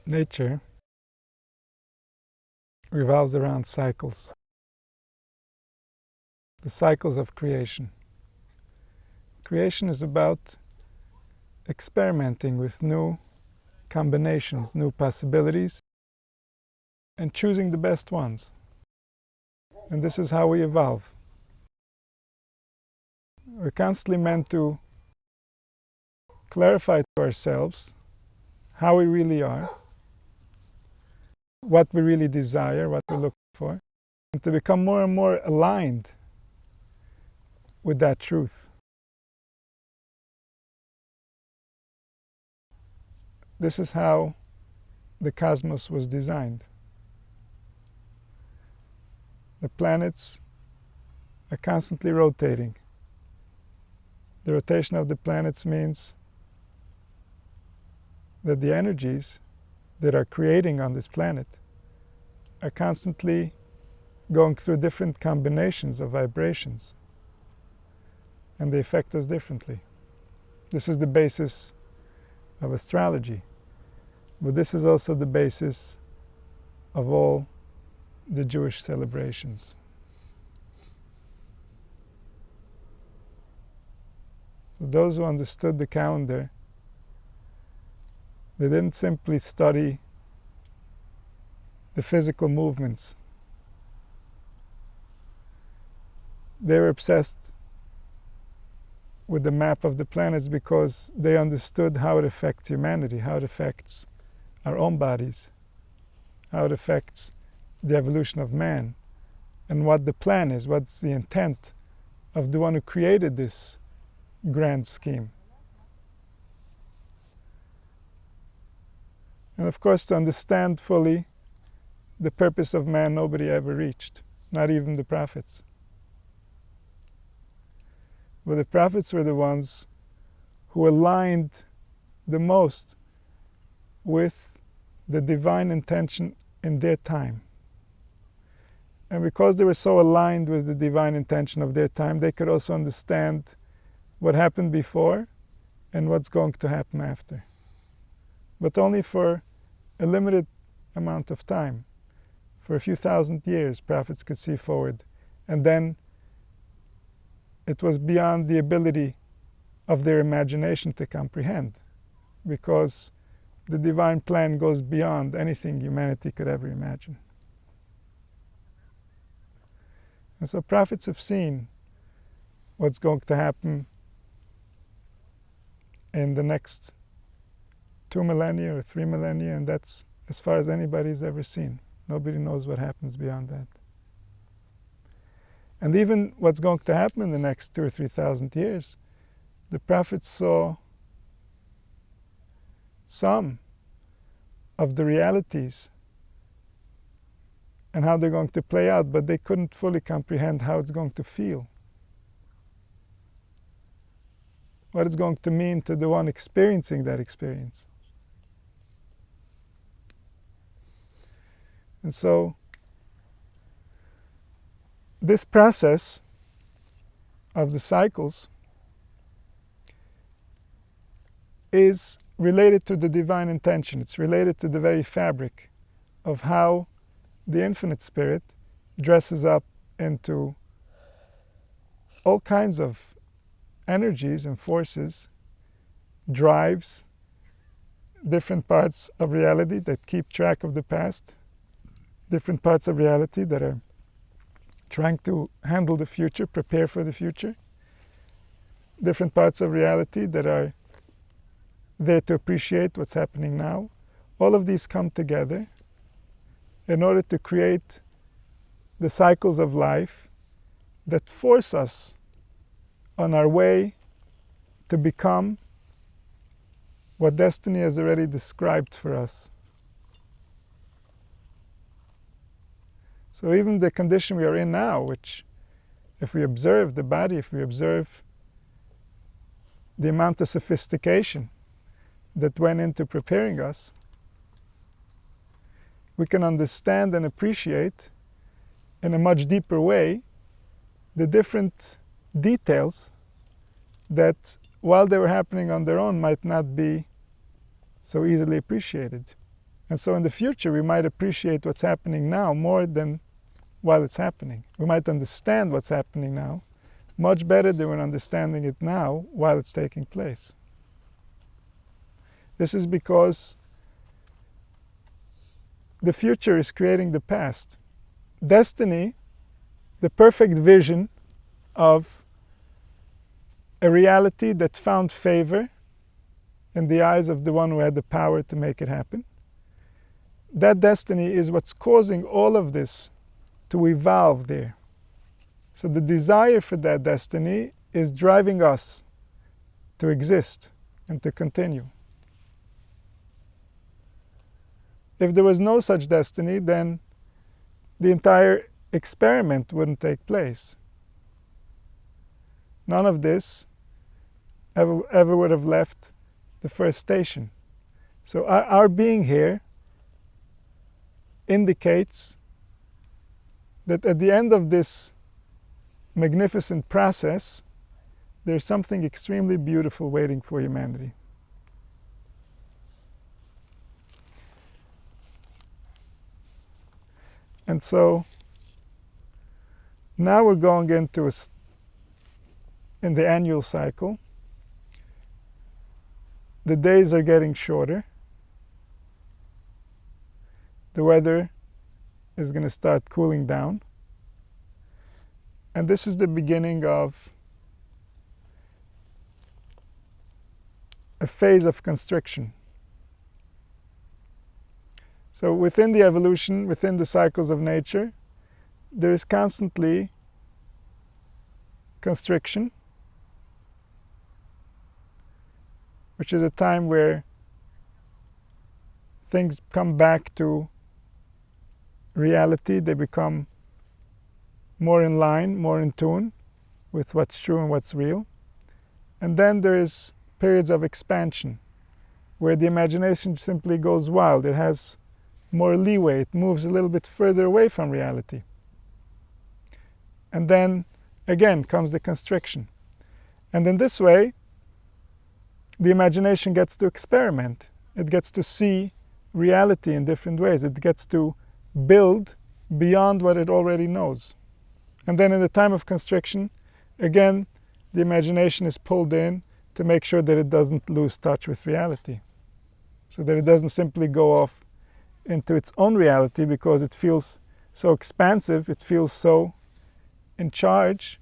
Nature revolves around cycles, the cycles of creation. Creation is about experimenting with new combinations, new possibilities, and choosing the best ones. And this is how we evolve. We're constantly meant to clarify to ourselves how we really are, what we really desire, what we're looking for, and to become more and more aligned with that truth. This is how the cosmos was designed. The planets are constantly rotating. The rotation of the planets means that the energies that are creating on this planet are constantly going through different combinations of vibrations, and they affect us differently. This is the basis of astrology, but this is also the basis of all the Jewish celebrations. For those who understood the calendar, they didn't simply study the physical movements. They were obsessed with the map of the planets because they understood how it affects humanity, how it affects our own bodies, how it affects the evolution of man, and what the plan is, what's the intent of the one who created this grand scheme. And of course, to understand fully the purpose of man, nobody ever reached, not even the prophets. But the prophets were the ones who aligned the most with the divine intention in their time. And because they were so aligned with the divine intention of their time, they could also understand what happened before and what's going to happen after. But only for a limited amount of time. For a few thousand years, prophets could see forward. And then it was beyond the ability of their imagination to comprehend, because the divine plan goes beyond anything humanity could ever imagine. And so prophets have seen what's going to happen in the next 2 millennia or 3 millennia, and that's as far as anybody's ever seen. Nobody knows what happens beyond that. And even what's going to happen in the next 2,000 or 3,000 years, the prophets saw some of the realities and how they're going to play out, but they couldn't fully comprehend how it's going to feel. What it's going to mean to the one experiencing that experience. And so, this process of the cycles is related to the divine intention. It's related to the very fabric of how the infinite spirit dresses up into all kinds of energies and forces, drives different parts of reality that keep track of the past, different parts of reality that are trying to handle the future, prepare for the future, different parts of reality that are there to appreciate what's happening now. All of these come together in order to create the cycles of life that force us on our way to become what destiny has already described for us. So even the condition we are in now, which if we observe the body, if we observe the amount of sophistication that went into preparing us, we can understand and appreciate in a much deeper way the different details that, while they were happening on their own, might not be so easily appreciated. And so in the future we might appreciate what's happening now more than while it's happening. We might understand what's happening now much better than we're understanding it now while it's taking place. This is because the future is creating the past. Destiny, the perfect vision of a reality that found favor in the eyes of the one who had the power to make it happen. That destiny is what's causing all of this to evolve there. So the desire for that destiny is driving us to exist and to continue. If there was no such destiny, then the entire experiment wouldn't take place. None of this ever would have left the first station. So our being here indicates that at the end of this magnificent process, there's something extremely beautiful waiting for humanity. And so now we're going into in the annual cycle. The days are getting shorter. The weather is going to start cooling down. And this is the beginning of a phase of constriction. So within the evolution, within the cycles of nature, there is constantly constriction, which is a time where things come back to reality. They become more in line, more in tune with what's true and what's real. And then there is periods of expansion where the imagination simply goes wild. It has more leeway. It moves a little bit further away from reality. And then again comes the constriction. And in this way, the imagination gets to experiment. It gets to see reality in different ways. It gets to build beyond what it already knows. And then in the time of constriction, again, the imagination is pulled in to make sure that it doesn't lose touch with reality. So that it doesn't simply go off into its own reality because it feels so expansive, it feels so in charge,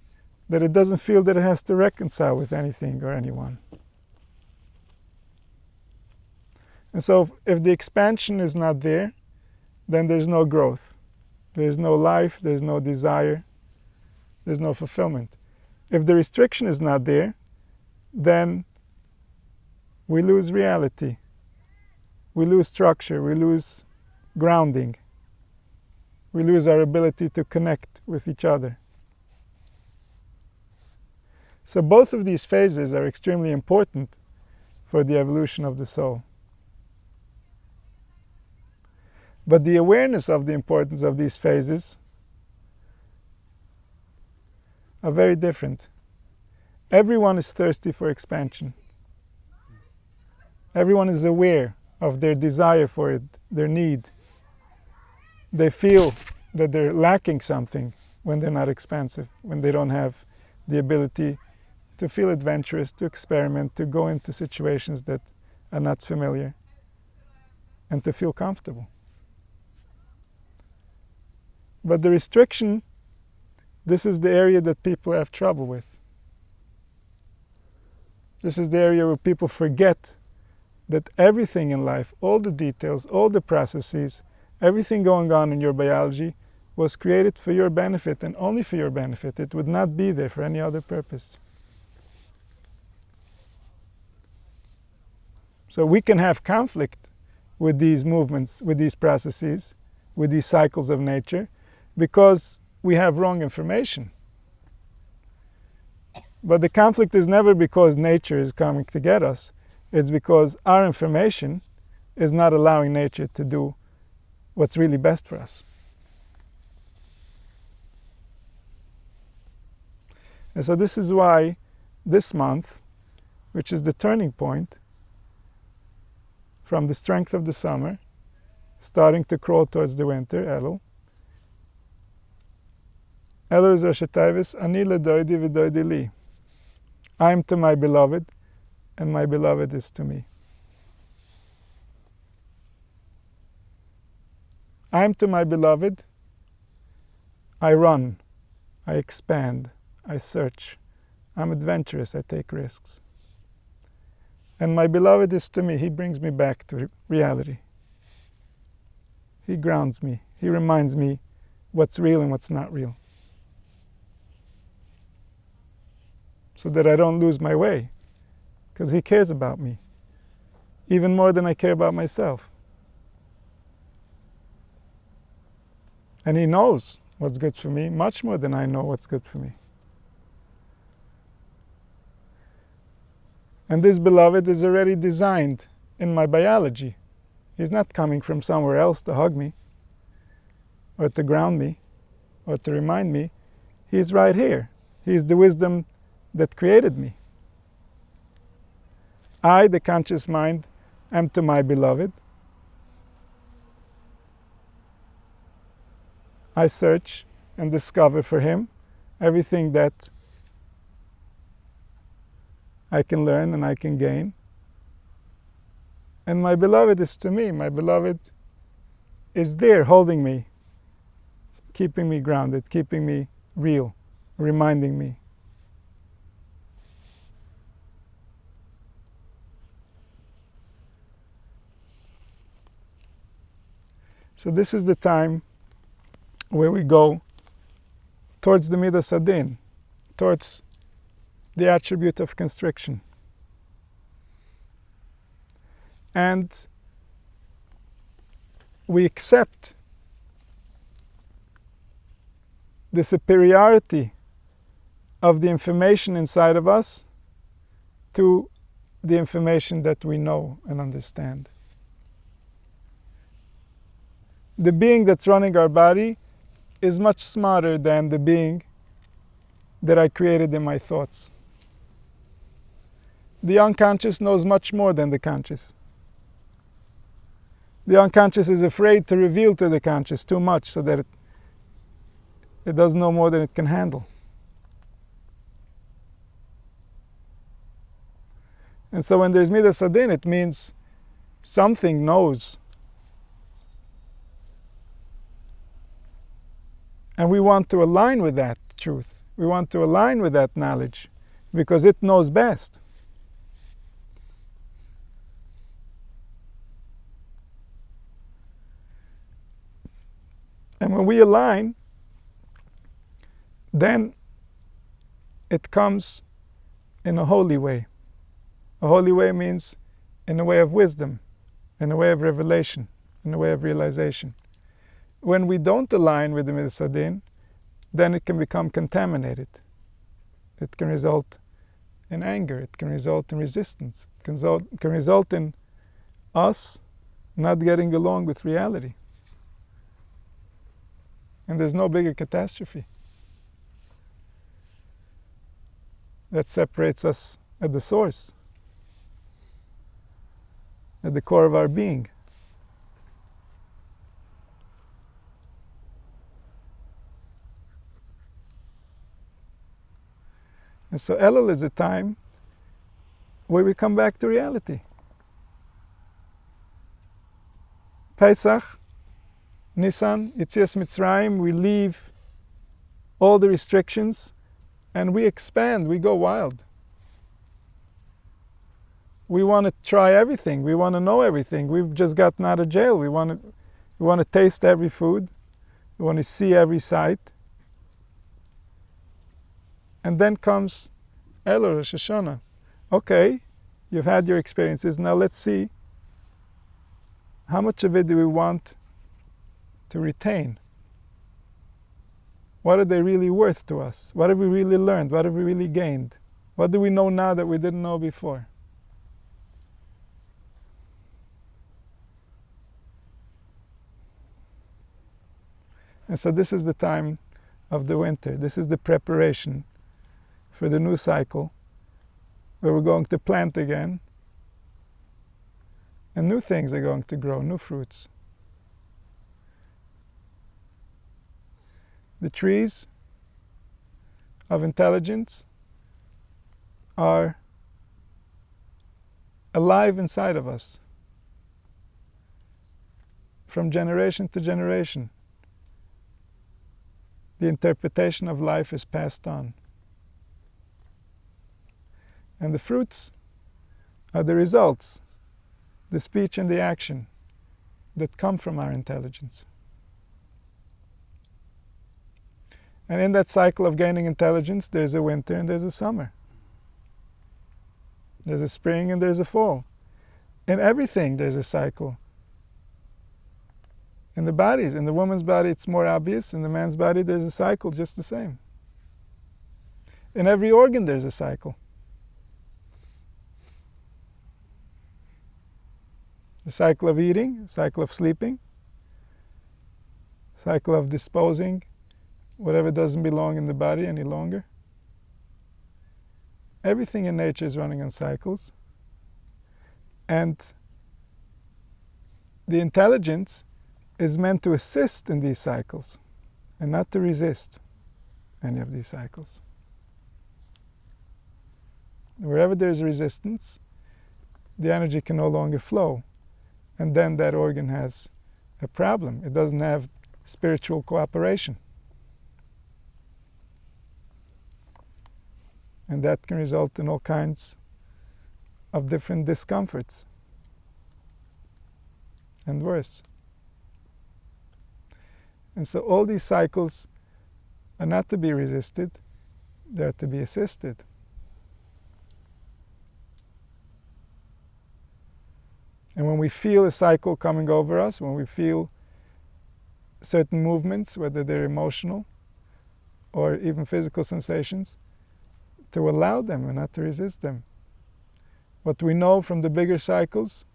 that it doesn't feel that it has to reconcile with anything or anyone. And so if the expansion is not there, then there's no growth. There's no life, there's no desire, there's no fulfillment. If the restriction is not there, then we lose reality. We lose structure, we lose grounding. We lose our ability to connect with each other. So both of these phases are extremely important for the evolution of the soul. But the awareness of the importance of these phases are very different. Everyone is thirsty for expansion. Everyone is aware of their desire for it, their need. They feel that they're lacking something when they're not expansive, when they don't have the ability to feel adventurous, to experiment, to go into situations that are not familiar, and to feel comfortable. But the restriction, this is the area that people have trouble with. This is the area where people forget that everything in life, all the details, all the processes, everything going on in your biology was created for your benefit and only for your benefit. It would not be there for any other purpose. So we can have conflict with these movements, with these processes, with these cycles of nature, because we have wrong information. But the conflict is never because nature is coming to get us. It's because our information is not allowing nature to do what's really best for us. And so this is why this month, which is the turning point from the strength of the summer, starting to crawl towards the winter, Elul. Elul is Rosh Hashanah, Ani ledoidi v'doidi li. I am to my beloved, and my beloved is to me. I am to my beloved. I run, I expand, I search. I'm adventurous, I take risks. And my beloved is to me. He brings me back to reality. He grounds me. He reminds me what's real and what's not real, so that I don't lose my way, because he cares about me even more than I care about myself. And he knows what's good for me much more than I know what's good for me. And this beloved is already designed in my biology. He's not coming from somewhere else to hug me, or to ground me, or to remind me. He's right here. He's the wisdom that created me. I, the conscious mind, am to my beloved. I search and discover for him everything that I can learn and I can gain. And my beloved is to me. My beloved is there holding me, keeping me grounded, keeping me real, reminding me. So this is the time where we go towards the midah Sadden, towards the attribute of constriction. And we accept the superiority of the information inside of us to the information that we know and understand. The being that's running our body is much smarter than the being that I created in my thoughts. The unconscious knows much more than the conscious. The unconscious is afraid to reveal to the conscious too much, so that it does know more than it can handle. And so when there's midah Sadden, it means something knows. And we want to align with that truth. We want to align with that knowledge, because it knows best. And when we align, then it comes in a holy way. A holy way means in a way of wisdom, in a way of revelation, in a way of realization. When we don't align with the midah Sadden, then it can become contaminated. It can result in anger. It can result in resistance. It can result in us not getting along with reality. And there's no bigger catastrophe that separates us at the source, at the core of our being. And so Elul is a time where we come back to reality. Pesach, Nisan, Yetzias Mitzrayim, we leave all the restrictions and we expand, we go wild. We want to try everything, we want to know everything. We've just gotten out of jail. We want to taste every food, we want to see every sight. And then comes Elul, Rosh Hashanah. Okay, you've had your experiences, now let's see how much of it do we want to retain. What are they really worth to us? What have we really learned? What have we really gained? What do we know now that we didn't know before? And so this is the time of the winter. This is the preparation for the new cycle, where we're going to plant again, and new things are going to grow, new fruits. The trees of intelligence are alive inside of us from generation to generation. The interpretation of life is passed on. And the fruits are the results, the speech and the action that come from our intelligence. And in that cycle of gaining intelligence, there's a winter and there's a summer. There's a spring and there's a fall. In everything there's a cycle. In the bodies, in the woman's body it's more obvious, in the man's body there's a cycle just the same. In every organ there's a cycle. The cycle of eating, cycle of sleeping, cycle of disposing whatever doesn't belong in the body any longer. Everything in nature is running on cycles. And the intelligence is meant to assist in these cycles and not to resist any of these cycles. Wherever there's resistance, the energy can no longer flow. And then that organ has a problem. It doesn't have spiritual cooperation. And that can result in all kinds of different discomforts and worse. And so all these cycles are not to be resisted, they are to be assisted. And when we feel a cycle coming over us, when we feel certain movements, whether they're emotional or even physical sensations, to allow them and not to resist them. What we know from the bigger cycles,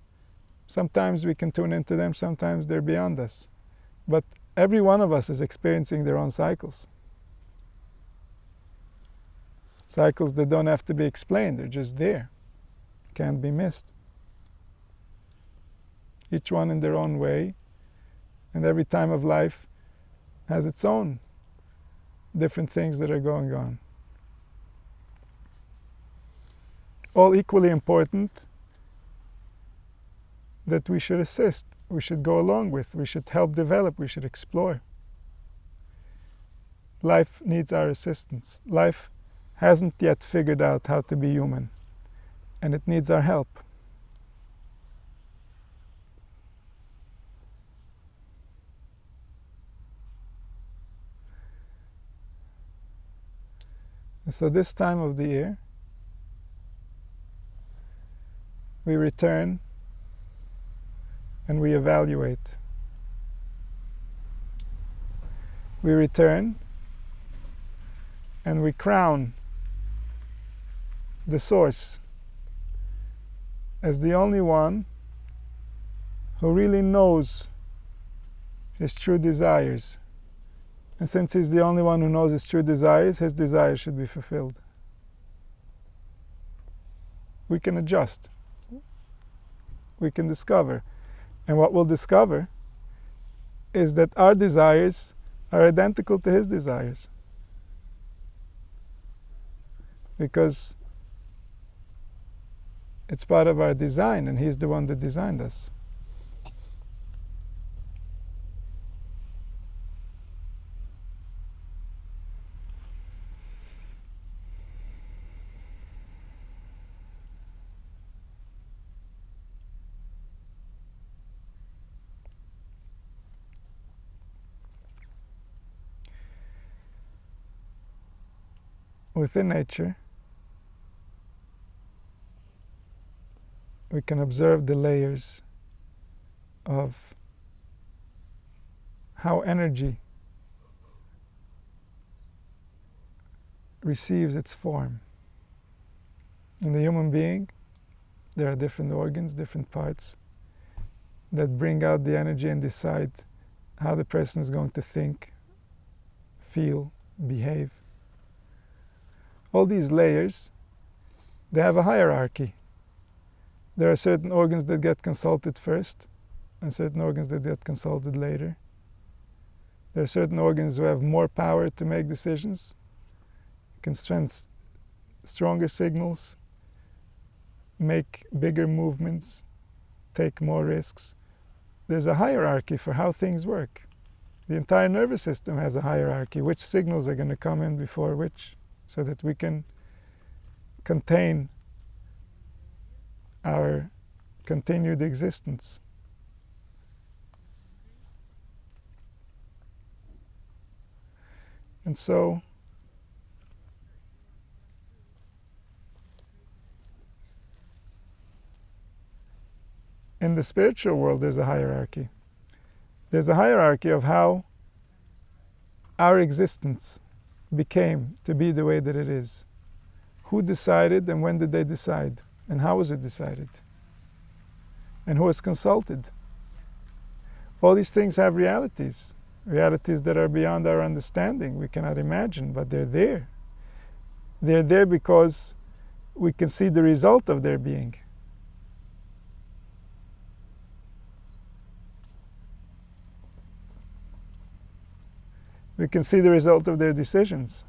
sometimes we can tune into them, sometimes they're beyond us. But every one of us is experiencing their own cycles. Cycles that don't have to be explained, they're just there. Can't be missed. Each one in their own way, and every time of life has its own different things that are going on. All equally important, that we should assist, we should go along with, we should help develop, we should explore. Life needs our assistance. Life hasn't yet figured out how to be human, and it needs our help. And so this time of the year, we return and we evaluate. We return and we crown the source as the only one who really knows his true desires. And since he's the only one who knows his true desires, his desires should be fulfilled. We can adjust. We can discover. And what we'll discover is that our desires are identical to his desires. Because it's part of our design, and he's the one that designed us. Within nature, we can observe the layers of how energy receives its form. In the human being, there are different organs, different parts that bring out the energy and decide how the person is going to think, feel, behave. All these layers, they have a hierarchy. There are certain organs that get consulted first and certain organs that get consulted later. There are certain organs who have more power to make decisions, can sense stronger signals, make bigger movements, take more risks. There's a hierarchy for how things work. The entire nervous system has a hierarchy, which signals are going to come in before which, so that we can contain our continued existence. And so, in the spiritual world, there's a hierarchy. There's a hierarchy of how our existence became to be the way that it is. Who decided and when did they decide? And how was it decided? And who was consulted? All these things have realities. Realities that are beyond our understanding. We cannot imagine, but they're there. They're there because we can see the result of their being. We can see the result of their decisions.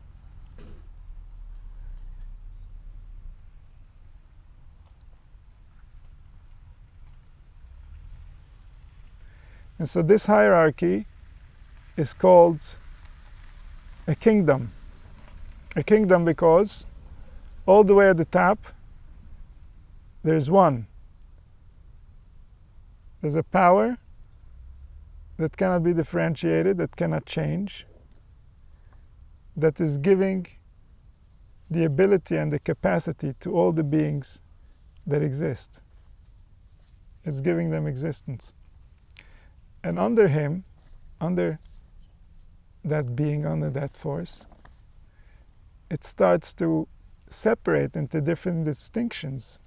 And so this hierarchy is called a kingdom. A kingdom because all the way at the top, there's one. There's a power that cannot be differentiated, that cannot change, that is giving the ability and the capacity to all the beings that exist. It's giving them existence. And under him, under that being, under that force, it starts to separate into different distinctions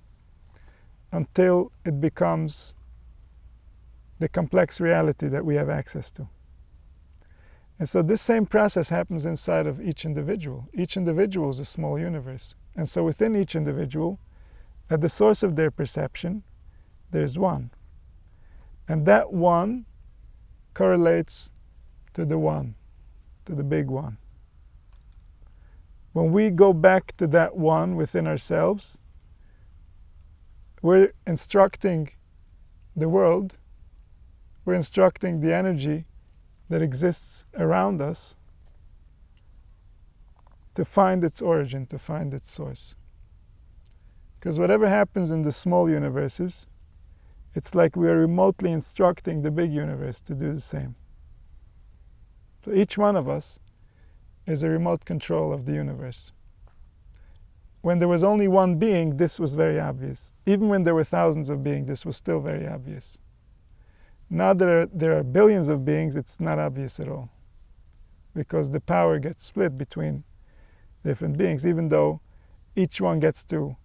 until it becomes the complex reality that we have access to. And so this same process happens inside of each individual. Each individual is a small universe. And so within each individual, at the source of their perception, there's one. And that one correlates to the one, to the big one. When we go back to that one within ourselves, we're instructing the world, we're instructing the energy that exists around us to find its origin, to find its source. Because whatever happens in the small universes, it's like we are remotely instructing the big universe to do the same. So each one of us is a remote control of the universe. When there was only one being, this was very obvious. Even when there were thousands of beings, this was still very obvious. Now that there are billions of beings, it's not obvious at all. Because the power gets split between different beings, even though each one gets to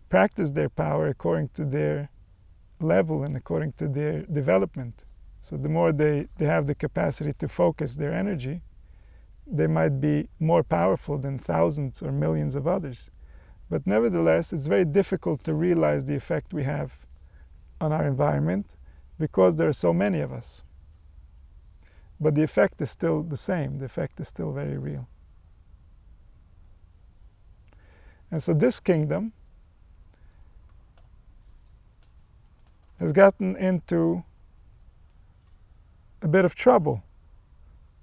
practice their power according to their level and according to their development. So the more they have the capacity to focus their energy, they might be more powerful than thousands or millions of others. But nevertheless, it's very difficult to realize the effect we have on our environment because there are so many of us. But the effect is still the same. The effect is still very real. And so this kingdom has gotten into a bit of trouble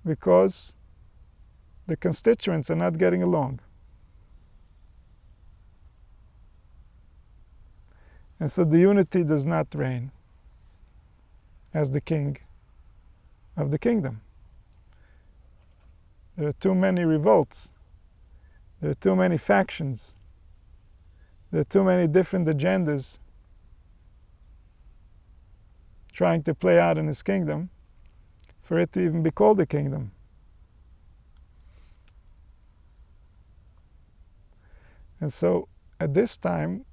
because the constituents are not getting along. And so the unity does not reign as the king of the kingdom. There are too many revolts. There are too many factions. There are too many different agendas trying to play out in his kingdom for it to even be called a kingdom. And so at this time,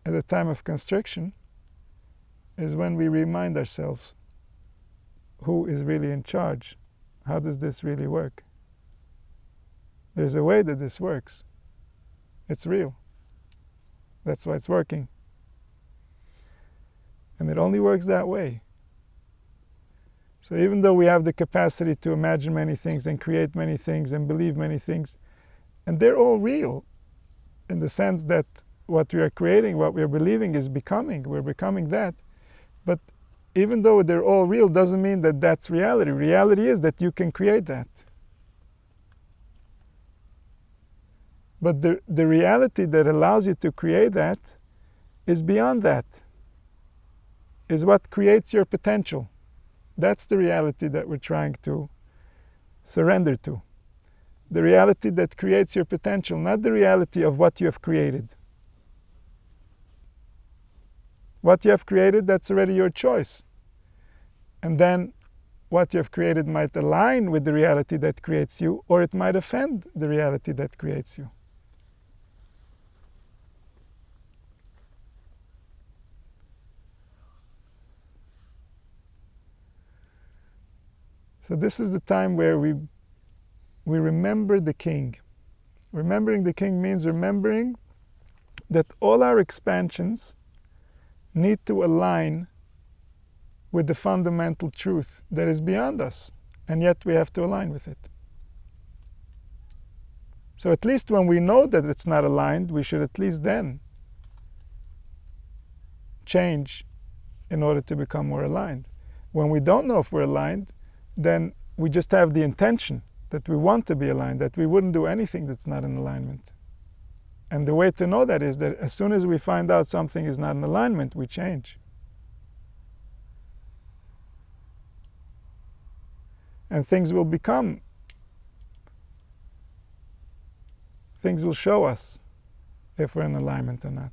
at the time of constriction, is when we remind ourselves who is really in charge. How does this really work? There's a way that this works. It's real. That's why it's working. And it only works that way. So even though we have the capacity to imagine many things and create many things and believe many things, and they're all real in the sense that what we are creating, what we are believing is becoming. We're becoming that. But even though they're all real, doesn't mean that that's reality. Reality is that you can create that. But the reality that allows you to create that is beyond that, is what creates your potential. That's the reality that we're trying to surrender to. The reality that creates your potential, not the reality of what you have created. What you have created, that's already your choice. And then what you have created might align with the reality that creates you, or it might offend the reality that creates you. So this is the time where we remember the King. Remembering the King means remembering that all our expansions need to align with the fundamental truth that is beyond us, and yet we have to align with it. So at least when we know that it's not aligned, we should at least then change in order to become more aligned. When we don't know if we're aligned, then we just have the intention that we want to be aligned, that we wouldn't do anything that's not in alignment. And the way to know that is that as soon as we find out something is not in alignment, we change. And things will show us if we're in alignment or not.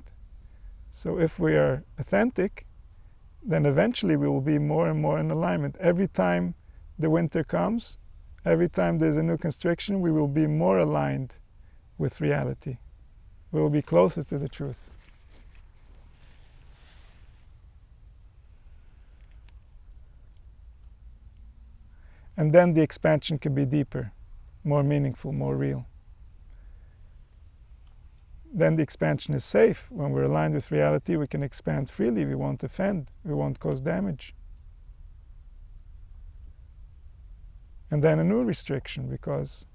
So if we are authentic, then eventually we will be more and more in alignment. Every time the winter comes, every time there's a new constriction, we will be more aligned with reality. We will be closer to the truth. And then the expansion can be deeper, more meaningful, more real. Then the expansion is safe. When we're aligned with reality, we can expand freely. We won't offend. We won't cause damage. And then a new restriction, because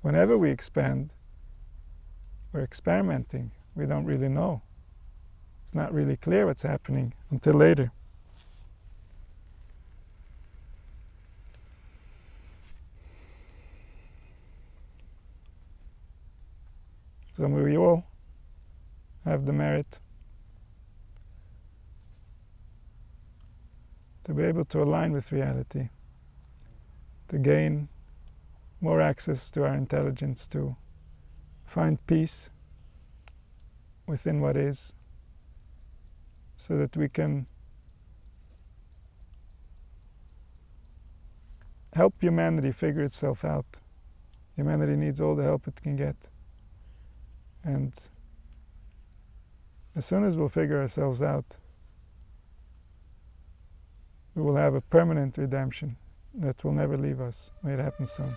whenever we expand, we're experimenting. We don't really know. It's not really clear what's happening until later. So we all have the merit to be able to align with reality, to gain more access to our intelligence, to find peace within what is, so that we can help humanity figure itself out. Humanity needs all the help it can get. And as soon as we'll figure ourselves out, we will have a permanent redemption that will never leave us. May it happen soon.